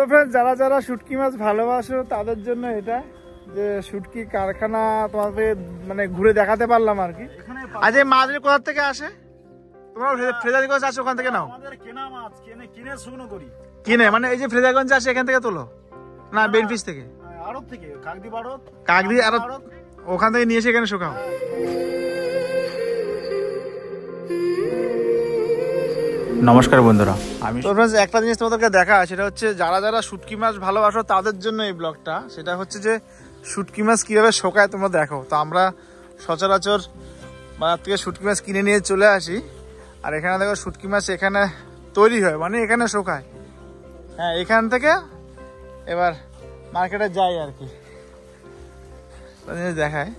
Friends, যারা যারা শুটকি মাছ ভালোবাসো তাদের জন্য এটা যে শুটকি কারখানা তোমাকে মানে ঘুরে দেখাতে পারলাম আর কি। আজ এই মাছগুলো কোথা থেকে আসে? তোমরা ফ্রেজারিগঞ্জ আসো, ওখান থেকে নাও? আমাদের কেনা মাছ, কিনে শুকনো করি। কিনে মানে এই যে ফ্রেজারিগঞ্জ আসে এখান থেকে তোলো না বেনফিস থেকে? আড়ত থেকে, কাকদ্বীপ আড়ত। কাকদ্বীপ আড়ত, ওখান থেকে নিয়ে এসে এখানে শুকাও। নমস্কার বন্ধুরা, আমি একটা জিনিস তোমাদেরকে দেখা, সেটা হচ্ছে যারা যারা শুটকি মাছ ভালোবাসো তাদের জন্য এই ব্লগটা। সেটা হচ্ছে যে শুটকি মাছ কিভাবে শোকায় তোমরা দেখো। তো আমরা সচরাচর বাজার থেকে শুটকি মাছ কিনে নিয়ে চলে আসি, আর এখানে দেখো শুটকি মাছ এখানে তৈরি হয়, মানে এখানে শোকায়। হ্যাঁ, এখান থেকে এবার মার্কেটে যাই আর কি। দেখায়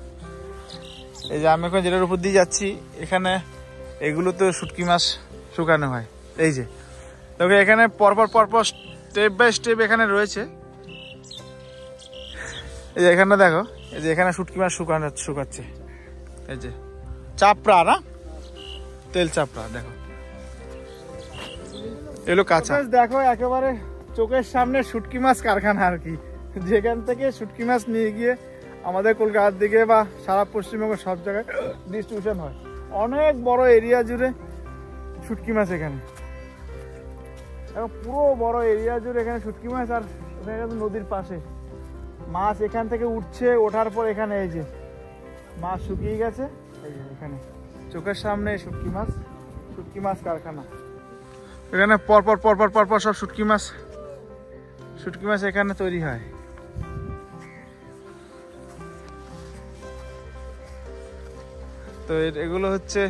এই যে আমি এখন জেলের উপর দিয়ে যাচ্ছি, এখানে এগুলো তো শুটকি মাছ শুকানো হয়। এই যে তবে এখানে পরপর পরপর স্টেপ বাই স্টেপ এখানে রয়েছে। এই যে এখানে দেখো, এই যে এখানে শুটকি মাছ শুকাচ্ছে। এই যে চাপড়া না, তেল চাপড়া দেখো, এগুলো কাঁচা। দেখো একেবারে চোখের সামনে শুটকি মাছ কারখানা আর কি, যেখান থেকে শুটকি মাছ নিয়ে গিয়ে আমাদের কলকাতার দিকে বা সারা পশ্চিমবঙ্গ সব জায়গায় ডিস্ট্রিবিউশন হয়। অনেক বড় এরিয়া জুড়ে শুটকি মাছ এখানে, পুরো বড় এরিয়া জুড়ে এখানে শুটকি মাছ। আর এখানে নদীর পাশে মাছ এখান থেকে উঠছে, ওঠার পর এখানে এই যে মাছ শুকিয়ে গেছে। এই যে এখানে চোখের সামনে শুটকি মাছ কারখানা। এখানে পরপর পরপর পরপর সব শুটকি মাছ এখানে তৈরি হয়। তো এগুলো হচ্ছে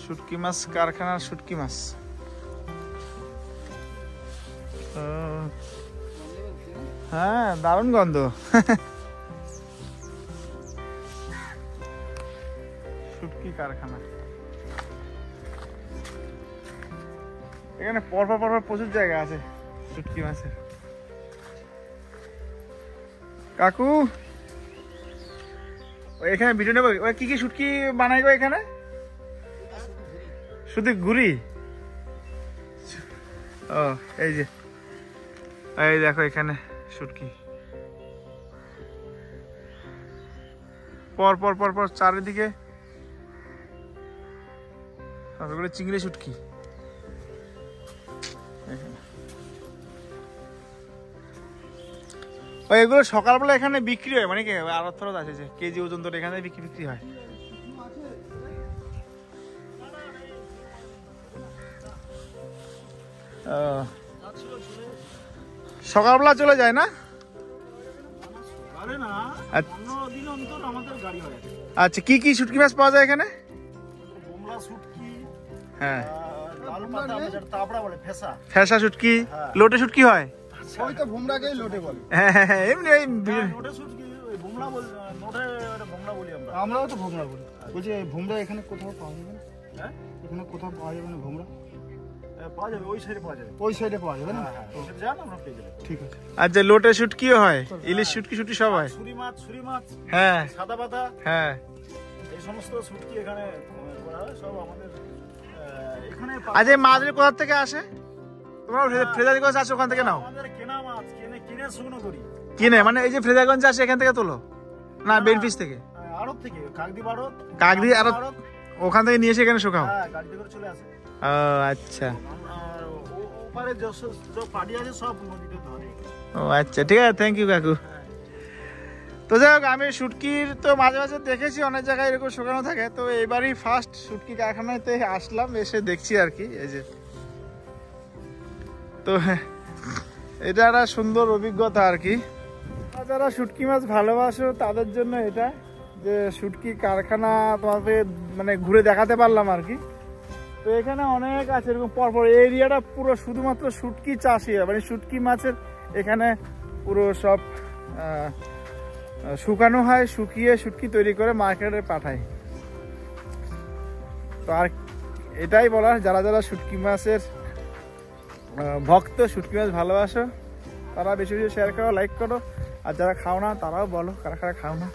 শুটকি মাছ কারখানার শুটকি মাছ। হ্যাঁ, দারুণ গন্ধ। শুটকি কারখানা এখানে পরপর পরপর প্রচুর জায়গা আছে শুটকি মাছের। কাকু এখানে ভিডিও নেবো, কি কি শুটকি বানাই গো এখানে? শুধু গুড়ি? ও এই যে এই দেখো এখানে শুটকি পর পর পর পর চারিদিকে সবগুলো চিংড়ি শুটকি। এগুলো সকালবেলা এখানে বিক্রি হয়, মানে কি আড়ত ফেরত আছে যে কেজি ওজন ধরে এখানে বিক্রি হয়। সকালবেলা চলে যায় না? আচ্ছা, কি কি শুটকি মাছ পাওয়া যায় এখানে? হ্যাঁ, ফেসা শুটকি, লোটে শুটকি হয়। আমরাও তো ভোমরা বলি। বলছি ভোমরা এখানে কোথাও পাওয়া যাবে না? এখানে কোথাও পাওয়া যাবে না ভোমরা? পাওয়া যাবে, ওই সাইডে পাওয়া যাবে। ওই সাইডে পাওয়া যাবে না? ঠিক আছে। আচ্ছা, লোটে শুটকিও হয়, ইলিশ শুটকি সব হয়। ছুরি মাছ, হ্যাঁ, সাদা পাতা, হ্যাঁ, এই সমস্ত শুটকি এখানে করা হয় সব আমাদের এখানে। আজ এই মাছগুলো কোথা থেকে আসে? তোমরা ফ্রেজারিগঞ্জ আসো, ওখান থেকে নাও? আমাদের কেনা মাছ, কিনে শুকনো করি। কিনে মানে এই যে ফ্রেজারিগঞ্জ আসে এখান থেকে তোলো না বেনফিস থেকে? আড়ত থেকে, কাকদ্বীপ আড়ত, ওখান থেকে নিয়ে এসে এখানে শুকাও? হ্যাঁ, গাড়িতে করে চলে আসে। ও আচ্ছা, ওপারে যে পাড়ি আছে সব নদীতে ধরে। ও আচ্ছা, ঠিক আছে, থ্যাংক ইউ কাকু। তো যাই হোক, আমি শুটকির তো মাঝে মাঝে দেখেছি অনেক জায়গায় এরকম শুকানো থাকে, তো এবারই ফার্স্ট শুটকি কারখানাতে আসলাম, এসে দেখছি আর কি। এই যে তো এটা একটা সুন্দর অভিজ্ঞতা আর কি। যারা শুটকি মাছ ভালোবাসো তাদের জন্য এটা যে শুটকি কারখানা তোমাকে মানে ঘুরে দেখাতে পারলাম আর কি। তো এখানে অনেক আছে এরকম পরপর, এরিয়াটা পুরো শুধুমাত্র শুটকি চাষই হয়, মানে শুটকি মাছের এখানে পুরো সব শুকানো হয়, শুকিয়ে শুটকি তৈরি করে মার্কেটে পাঠায়। তো আর এটাই বলার, যারা যারা শুটকি মাছের ভক্ত, শুটকি মাছ ভালোবাসো, তারা বেশি বেশি শেয়ার করো, লাইক করো, আর যারা খাও না তারাও বলো কারা কারা খাও না।